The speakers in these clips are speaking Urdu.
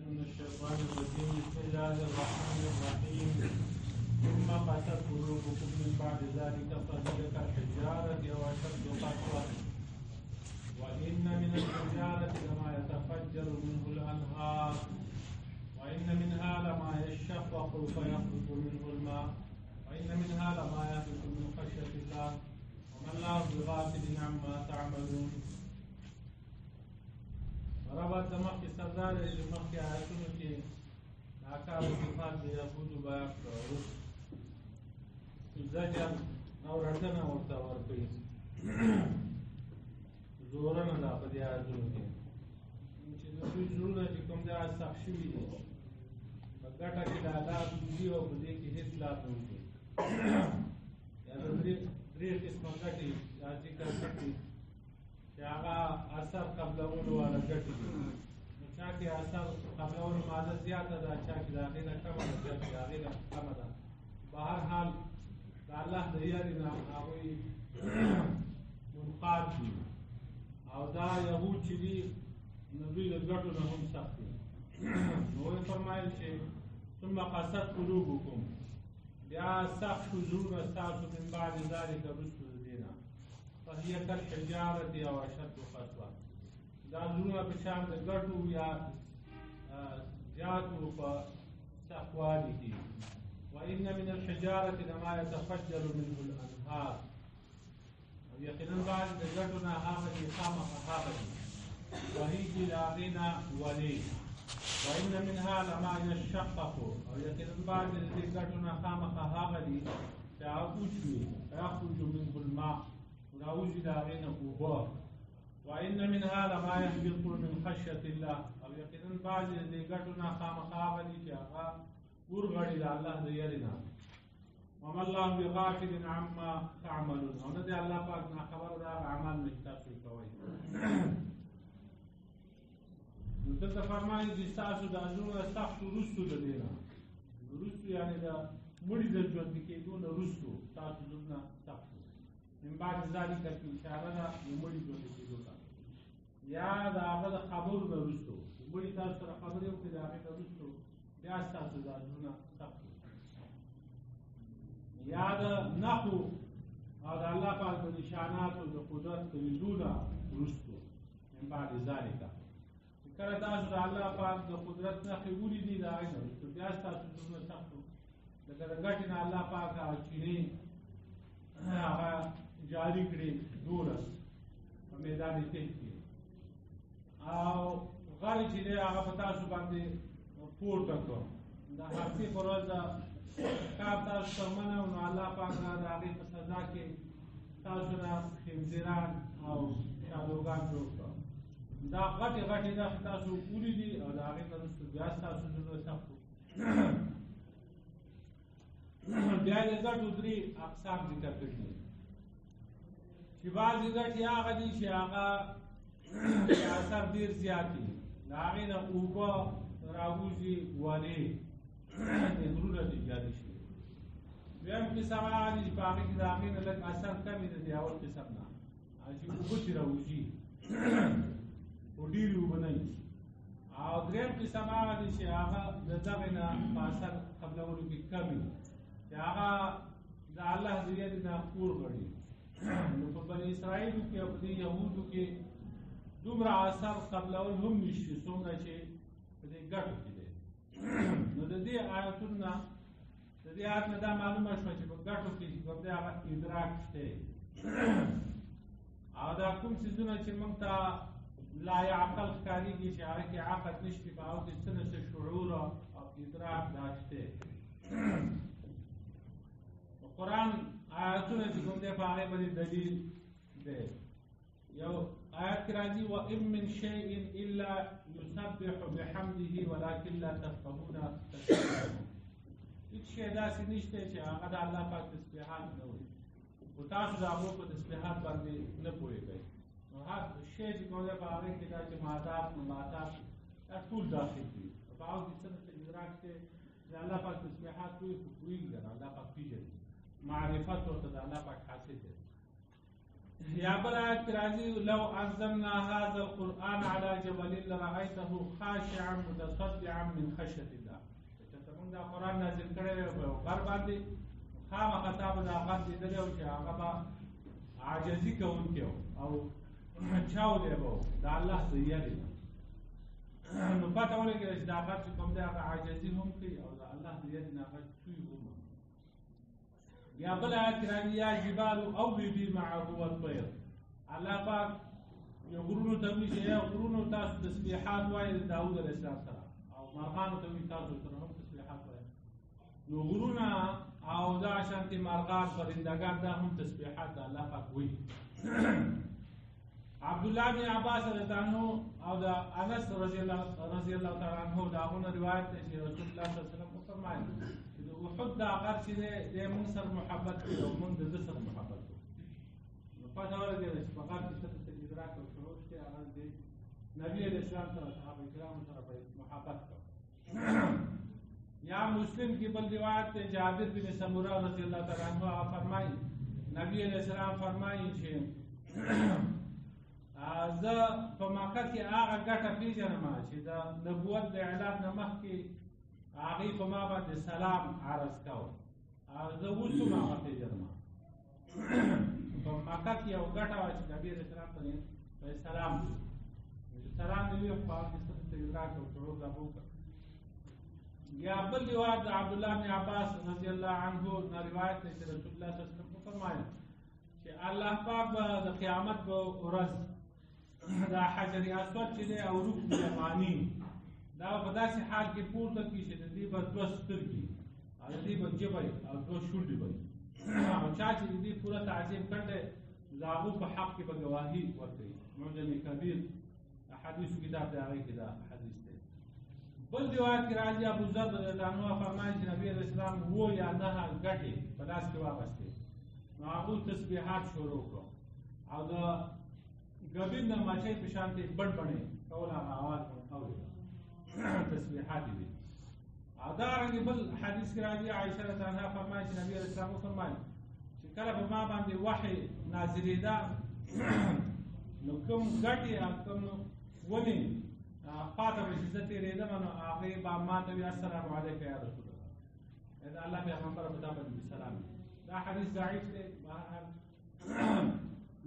من الشيطان الرجيم بسم الله الرحمن الرحيم ثم قست قلوبكم من بعد ذلك فهي كالحجارة أو أشد قسوة وإن من الحجارة لما يتفجر منه الأنهار وإن منها لما يشقق فيخرج منه الماء وإن منها لما يهبط من خشية الله وما الله بغافل عما تعملون. ربط د مخکې سردار د مخکې آیتونو کې ناکار صفات د یهودو بیان کړه، زجر او رټنه ورته ورکوي، زورنه ده په دې آیتونو کې چې د دوی زړونه چې کوم ځای سخت شوي دي په ګټه کې د الله دوزي او په دې کې هېڅ لار نه وکړي. یا د درې قسمه ګټې دا ذکر کړي چې هغه اثر قبلولو والا ګټې دي. نو چا کې اثر قبلولو ماده زیاته ده، چا کې د هغې نه کمه ده، چا کې د هغې نه کمه ده. په هر حال د الله د یارې نه هغوی منقاد دي او دا یهود چې دي نو دوی د ګټو نه هم سخت دي. نو ویې فرمایل چې ثم قست قلوبکم، بیا سخت شو زړونه ستاسو من بعد ذلک وروسته د دې نه فهي كالحجارة أو أشد قسوة. دا زړونه په شان د ګټو یا زیاتو په سختوالي کې. وإن من الحجارة لما يتفجر منه الأنهار، او یقینا بعض د ګټو نه هغه دي خامخا هغه دي وهیږي د هغې نه ولې. وإن منها لما يشقق، او یقینا بعض د دې ګټو نه خامخا هغه دي چې هغه کوچ وي فيخرج منه الماء، راوځي د هغې نه اوبه. وإن منها لما يهبط من خشية الله، او یقینا بعض د دې ګټو نه خامخا هغه دي چې هغه ورغړي د الله د یارې نه. وما الله بغافل عما تعملون، او نه دی الله پاک ناخبره د هغه عمل نه چې تاسو یې کوئ. نو دلته فرمایي چې ستاسو دا زړونه سخت وروستو د دې نه، وروستو یعنې د مړي د ژوندي کېدو نه وروستو ستاسو زړونه سخت شو. من بعد ذلك کې اشاره ده د مړي ژوندي کېدو ته، یا د هغه د خبرو نه وروستو مړي تاسو سره خبرې وکړي، د هغې نه وروستو بیا ستاسو دا زړونه سخت شو. یا د نښو او د الله پاک د نشاناتو د قدرت د لیدو نه وروستو من بعد ذلک، چې کله تاسو د الله پاک د قدرت نښې ولیدي د هغې نه وروستو بیا ستاسو زړونه سخت شو. لکه د ګټې نه الله پاک هغه چینې هغه جاری کړي 12 په میدان تېښ کې، او غر چې دی هغه په تاسو باندې پورته کړو. د هفتې په ورځ کار تاسو ته ومنه، نو الله پاک د هغې په سزا کې تاسو نه خنزیران او شادوګان جوړ کړه. دا غټې غټې نښې تاسو ولیدي او د هغې نه وروسته بیا ستاسو زړونه سخت شو. بیا د ګټو 3 اقسام ذکر کړي دي چې بعضې ګټې هغه دي چې هغه اثر ډېر زیات دي، د هغې نه اوبه راوځي ولې د غرونه دي جاري شي. دویم قسم هغه دي چې په هغې کې د هغې نه لږ اثر کم دی د اول قسم نه، چې اوبه ترې راوځي خو ډېرې اوبه نه وي. او دریم قسم هغه دي چې هغه د دغې نه په اثر قبلولو کې کم وي، چې هغه د الله د یادې نه ورغړي. نو په بني اسرائیلو کې او په دې یهودو کې دومره اثر قبلول هم نشي څومره چې په دې ګټو کې دی. نو د دې آیتونو نه د دې آیت نه دا معلومه شوه چې په ګټو کې چې کوم دی هغه ادراک شته، او دا کوم څیزونه چې موږ ته لا یعقل ښکارېږي چې هغه کې عقل نشته، په هغو کې څه نه څه شعور او ادراک دا شته. قرآن آیاتونه چې کوم دی په هغې باندې دلیل دی. یو آیات کې راځي وَإِن مِّن شَيْءٍ إِلَّا يُسَبِّحُ بِحَمْدِهِ وَلَكِن لَا تَفْقَهُونَ تَسْبِيحَهُم، هېڅ شی داسې نشته چې هغه د الله پاک تسبیحات نه وایي، خو تاسو د هغو په تسبیحات باندې نه پوهېږئ. نو هر شی چې کوم دی په هغې کې دا چې مادات نباتات دا ټول داخل دي، په هغو کې څه نه څه ادراک دی. د الله پاک تسبیحات وایي خو پوهېږي که نه، الله پاک پېژني، معرفت ورته د الله پاک حاصل دی. يا بلاد راضي لو أنزلنا هذا القرآن على جبل لرأيته خاشعا متصدعا من خشية الله. تمام دا قرآن نازل کړي په غر باندې خامہ خطاب دا غد دې له چې هغه عاجزي کوونکی او چاو دی وو دا الله زیه دی نو پته ولګي چې دا غد کوم دی هغه عاجزي هم کوي او دا الله زیه دی نه هغه توي هم. يا بلاد يا جبال أوبي معه والطير. الله پاک یو غرونو ته وی چې یا غرونو تاسو تسبیحات وایي داوود علیه السلام سره او مرغانو ته وی تاسو سره هم تسبیحات وایي. نو غرونا او دا شانتي مرغان پرندگان دا هم تسبیحات الله پاک وایي. عبد الله بن عباس رضی الله عنه او دا انس رضی الله تعالی عنه دا غونه روایت ده چې رسول الله صلی الله علیه وسلم فرمایي وحد دا غر چې د مون سره محبت کوي او مون د سره محبت کوي. نو پاتې ورته چې په غر کې څه ادراک او شعور شته هغه د نبی اسلام سره صحابه کرام سره محبت کوي. یا مسلم کی بل روایت ہے جابر بن سمورہ رضی اللہ تعالی عنہ فرمایي نبی علیہ السلام فرمایي چې زه په مکه کې هغه ګټه پیژنم چې د نبوت د اعلان نه مخکې هغې په ما باندې سلام عرض کوو. زه اوس هم هغه پیژنم. په مکه کې یو ګټه وه چې نبي علیه السلام ته سلام دی. چې سلام دې وي خو هغې څه ادراک او شعور لا وکړه. یا بل روایت د عبدالله بن عباس رضی الله عنه نه روایت دی چې رسول الله صلی الله علیه وسلم وفرمایل چې الله پاک به د قیامت په ورځ دا حجر اسود چې دی او رکن یمانی دا په داسې حال کې پورته کړي چې د دې به دوه سترګې او د دې به ژبه او دوه شونډې به او چا چې د دې پوره تعظیم کړی د هغو په حق کې به ګواهي ورکوي. معجم کبیر احادیثو کتاب د هغې کې دا حدیث دی. بل روایت کې راځي ابو ذر رضی الله عنه فرمایي چې نبي علیه السلام 7 یا 9 ګټې په لاس کې واخیستې. نو هغو تسبیحات شروع کړو او د ګبین د مچۍ په شان کې بډ بڼې کول هغه اواز مو اورېده تسبیحات دي. او دا رنګې بل حدیث کې راځي عایشه رضی الله عنها فرمایي چې نبي علیه السلام وفرمایل چې کله په ما باندې وحی نازلېده نو کوم ګټې او کوم ونې پاته به چې زه تېرېدم نو هغې به ما ته وي السلام علیک یا رسول الله. دا الله پیغمبره په تا باندې سلام دی. دا حدیث ضعیف دی. بهرحال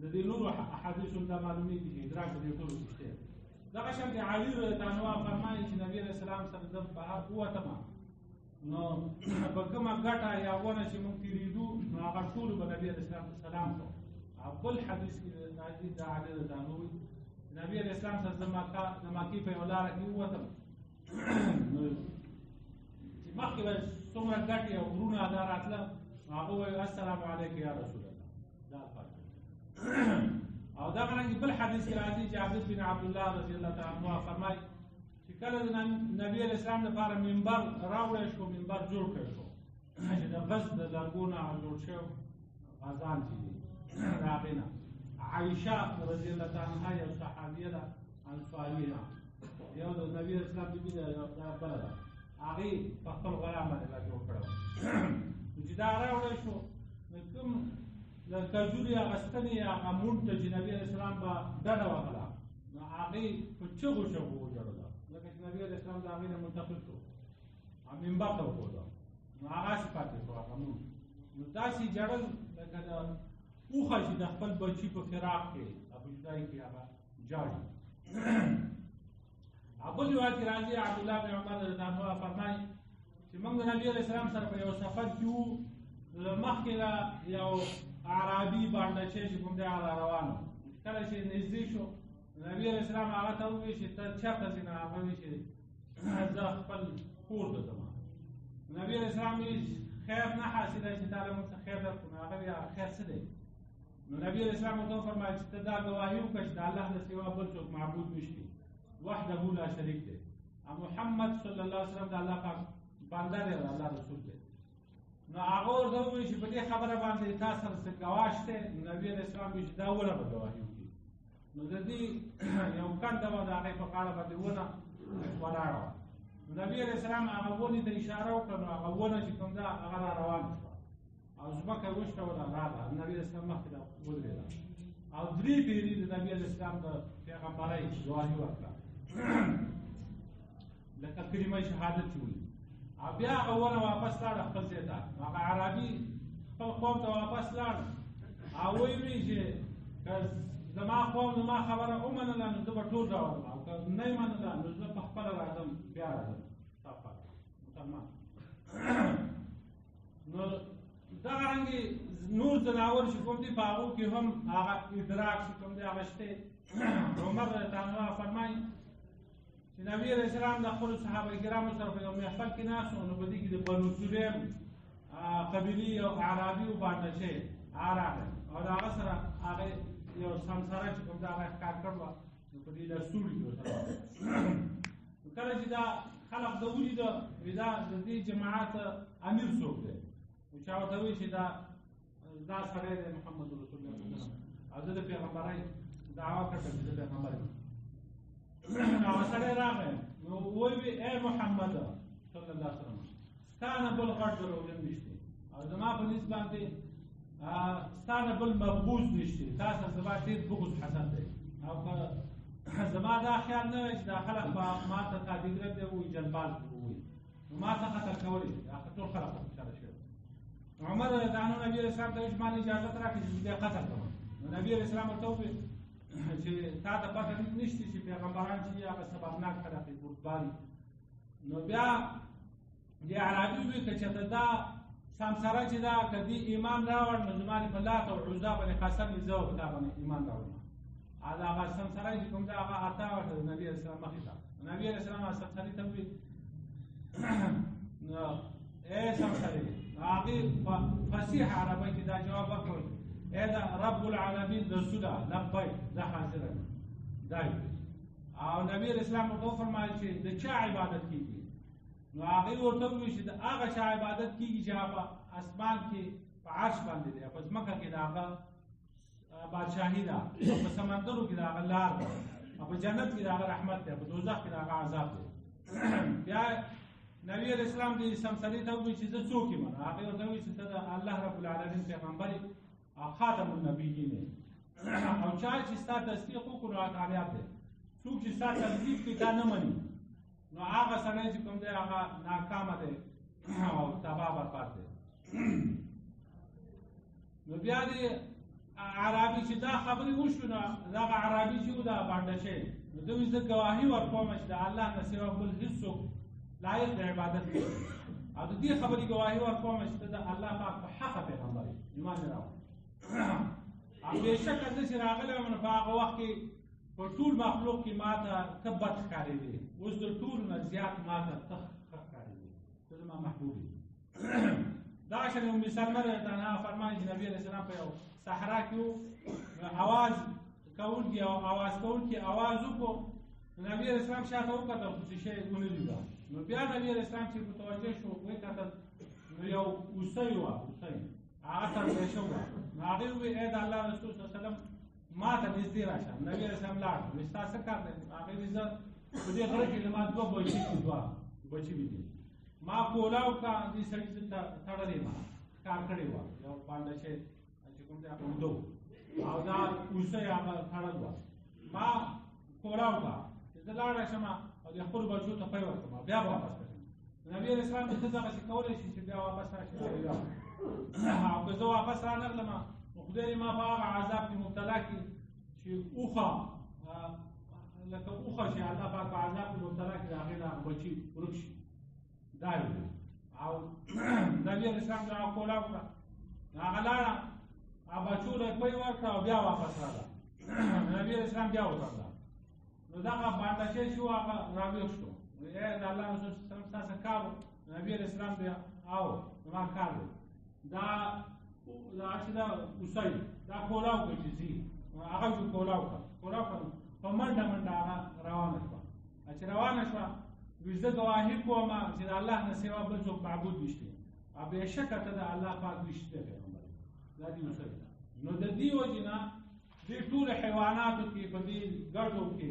د دې نورو احادیثو دا معلومیږي چې ادراک د دې ټولو شته. دغه شان د علي رضی الله عنه فرمایي چې نبي علیه السلام سره زه بهر ووتم نو په کومه ګټه یا ونه چې موږ تېرېدو نو هغه ټولو به نبي علیه السلام ته سلام کوو. او بل حدیث کې راځي د علي رضی الله عنه وایي نبي علیه السلام سره د مکې په یوه لاره کې ووتم نو چې مخکې به څومره ګټې او غرونه دا راتله هغه وایي السلام علیک یا رسول الله. دا فرق او دا رنګ بل حدیث کې راځي جابر بن عبد الله رضی الله تعالی عنہ فرمایي چې کله د نبی علیه السلام لپاره منبر راوړی شو منبر جوړ کړی شو چې د غز د لرګو نه جوړ شوی غزان چې دي د هغې نه عایشه رضی الله تعالی عنها یو صحابیه ده انصاریه یو د نبی علیه السلام بیبي ده یو بله ده هغې په خپل غلام باندې دا جوړ کړی و چې دا راوړی شو نو کوم د کجورې اخیستنې هغه مونډ ته چې نبي علیه السلام به ډډه وهله نو هغې په چغو چغو وژړله لکه چې نبي علیه السلام د هغې نه منتقل شو او منبر ته وښوده نو هغسې پاتې شو هغه مونډ نو داسې ژړل لکه د اوښه چې د خپل بچي په فراق کې او په جدایي کې هغه ژاړي. بل روایت کې راځي عبدالله بن عمر رضی الله عنه فرمایي چې موږ د نبي علیه السلام سره په یو سفر کې وو مخکې یو عربي باندې چې کوم دی هغه روان و. کله چې نږدې شو نبي علیه السلام هغه ته وویل چې ته چېرته ځې نو هغه وایي چې زه خپل کور ته ځم. نبي علیه السلام وایي خیر نه حاصله چې تا له موږ څخه خیر درکړو. نو هغه وایي خیر څه دی؟ نو نبي علیه السلام ورته وفرمایل چې ته دا ګواهي وکړه چې د الله نه سوا بل څوک معبود نشته وحده لا شریک دی او محمد صلی الله علیه وسلم د الله پاک بنده دی او الله رسول دی. نو هغه ورته وویل چې په دې خبره باندې تا سره څه ګواه شته؟ نبي علیه السلام وایي چې دا ونه به ګواهي وکړي. نو د دې یو کنده وه د هغې په غاړه باندې ونه ولاړه وه. نو نبي علیه السلام هغه ونې ته اشاره وکړه نو هغه ونه چې کوم ده هغه را روانه شوه او ځمکه یې وشکوله راغله. نبي علیه السلام مخکې ودرېده او 3 پیری د نبی علیه السلام د پیغمبرۍ ګواهي ورکړه لکه کلمه شهادت چې وایي او بیا هغه ونه واپس لاړه خپل ځای ته هغه عربي خپل قوم ته واپس لاړ او ویې چې که زما قوم زما خبره ومنله نو زه به ټول راوړم او که نه یې منله نو زه په خپله راځم بیا راځم مسلمان نو دغه رنګې نور ځناور چې کوم دي په هغو کې هم هغه ادراک چې کوم دی هغه شته عمر رضی الله عنه فرمایي چې نبي علیه السلام د خپلو صحابه کرامو سره په یو محفل کې ناست وو نو په دې کې د بنو سلیم قبیلې او اعرابي وبانډه شوی هغه راغی او د هغه سره هغه یو سمساره چې کوم دی هغه ښکار کړ وه نو په دې لستوړي کې ورسره کله چې دا خلق د ولیده دا د دې جماعت امیر څوک دی نو چا ورته وایي چې دا سړی دی محمد رسول الله صلی الله علیه وسلم او زه د پیغمبرۍ دعوا کړم چې زه پیغمبر یم نو هغه سړی راغی نو وایي ای محمد صلی الله علیه وسلم ستا نه بل غټ دروغجن نشته او زما په نسبت باندې ستا نه بل مبغوض نشته تا سره زما ډېر بغض حسد دی او زما دا خیال نه وی چې دا خلق به ما ته تادیګرت دی وایي جلبال وایي نو ما ته قتل کولی هغه ټول خلق خوشحاله شوي عمر رضی الله عنه نبي علیه السلام ته وایي چې ما اجازت راکړي چې بیا قتل کړم نو نبي علیه السلام ورته وویل چې تا ته پته نشته چې پیغمبران چې هغه سببناک خلق دي بردبال نو بیا دې اعرابي وویل که چېرته دا سمسره چې دا که دې ایمان راوړ نو زما دې په لات او عزا باندې قسم وي زه په تا باندې ایمان راوړم هغه سمسره چې کوم دی هغه عطا ورته د نبي علیه السلام مخې ته نبي علیه السلام هغه سمسرې ته وویل نو ای سمسرې هغې په فصیح عربۍ کې دا جواب ورکړ ای د رب العالمین رسوله لبیک زه حاضر یم دا او نبي علیه السلام ورته وفرمایل چې د چا عبادت کېږي نو هغې ورته وویل چې د هغه چا عبادت کېږي چې هغه په اسمان کې په عرش باندې دی په ځمکه کې د هغه بادشاهي ده په سمندرو کې د هغه لار ده او په جنت کې د هغه رحمت دی په دوزخ کې د هغه عذاب دی بیا نبي علیه السلام دې سمسرې ته وویل چې زه څوک یم هغې ورته وویل چې ته د الله رب العالمین پیغمبر یې او خاتم النبیین یې او چا چې ستا تصدیق وکړو نو هغه کامیاب دی څوک چې ستا تکلیف کوي تا نه مني نو هغه سړی چې کوم دی هغه ناکامه دی او تباه برباد دی نو بیا دې عربي چې دا خبرې وشو نو دغه عربي چې و دا بانډه شوی نو ده وایي زه ګواهي ورکوم چې د الله نه سوا بل هېڅوک لایق د عبادت دی او د دې خبرې ګواهي ورکوم چې ته د الله پاک په حقه پیغمبر یې ایمان یې راوړه او بېشکه زه چې راغلی وم نو په هغه وخت کې په ټول مخلوق کې ما ته ته بد ښکارېدې اوس د ټولو نه زیات ما ته ته ښه ښکارېدې ته زما محبوب یې دغه شان ام سلمه رضی الله عنها فرمایي چې نبي علیه السلام په یو صحرا کې و اواز کوونکي او اواز کوونکي اواز وکړو نبي علیه السلام شاته وکتل خو څه شی ونه لیده نو بیا نبي علیه السلام چې متوجه شو وکتل نو یو اوسۍ وه اوسۍ هغه تړلی شوې وه نو هغې وویل ای د الله رسول صلی الله علیه وسلم ما ته نږدې راشه نبي علیه السلام لاړ وایي ستا څه کار دی هغې وایي زه په دې غره کې زما دوه بچي دي دوه بچي مې دي ما کولاو کړه دې سړي ته تړلې وه ښکار کړې وه یو بانډه شی چې کوم دی هغه اوږده و او دا اوسۍ هغه تړل وه ما کولاو کړه چې زه لاړه شم او د خپلو بچو ته پی ورکړم بیا به واپس راشم نبي علیه السلام چې ته دغسې کولی شي چې بیا واپس راشي او که زه واپس رانغلم نو خدای دې ما په هغه عذاب کې مبتلا کړي چې اوښه لکه اوښه چې الله پاک په عذاب کې مبتلا کړي د هغې د هغه بچي ورک شي دا یې او نبي علیه السلام د هغه کولاو کړه هغه لاړه هغه بچو له پی ورکړه او بیا واپس راغله نبي علیه السلام بیا وتړله نو دغه بانډه شی شو هغه راویښ شو ای د الله رسول صلی الله علیه وسلم ستا څه کار و نبي علیه السلام دی او زما کار دی دا چې دا اوسۍ دا کولاو کړه چې ځي هغه چې کولاو کړه په منډه منډه هغه روانه شوه چې روانه شوه وایي زه ګواهي کوم چې د الله نه سوا بل څوک معبود نشته او بېشکه ته د الله پاک رښتیا پیغمبر دا دې اوسۍ ده نو د دې وجې نه دې ټولو حیواناتو کې په دې ګډو کې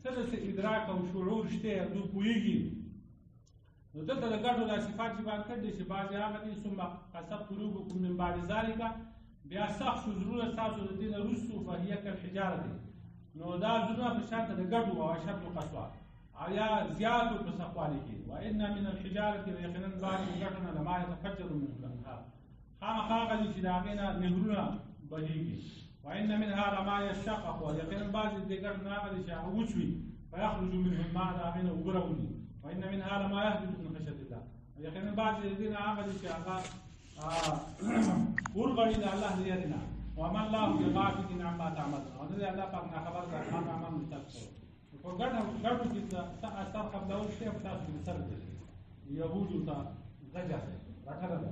څه داسې ادراک او شعور شته دوی پوهېږي نو دلته د ګډو دا صفات چې بیان کړي چې بعضې هغه دي ثم قست قلوبکم من بعد ذلک بیا سخت شو زړونه ستاسو د دې نه وروستو فهیه کالحجاره دی نو دا زړونه په شان د ګډو او اشد قسوه او یا زیاتو په سخوالي کې وان من الحجاره یقینا بعض ګټو نه لما يتفجر منه الانهار خامخا هغه دي چې د هغې نه نهرونه بهیږي وان منها لما يشقق ويقينا بعض دې ګټو نه هغه دي چې هغه وچوي فيخرج منه الماء د هغې نه اوبه راوځي وان منها لما يهبط من خشيه الله ويقينا بعض دې نه هغه دي چې هغه ورغړي د الله د یاد نه وما الله بغافل عما تعملون او دې الله پاک نه خبر ده ما عمل مستقبل په ګټو کې اثر قبلول شی په تاسو کې سر دی يهودو ته زجر راټره ده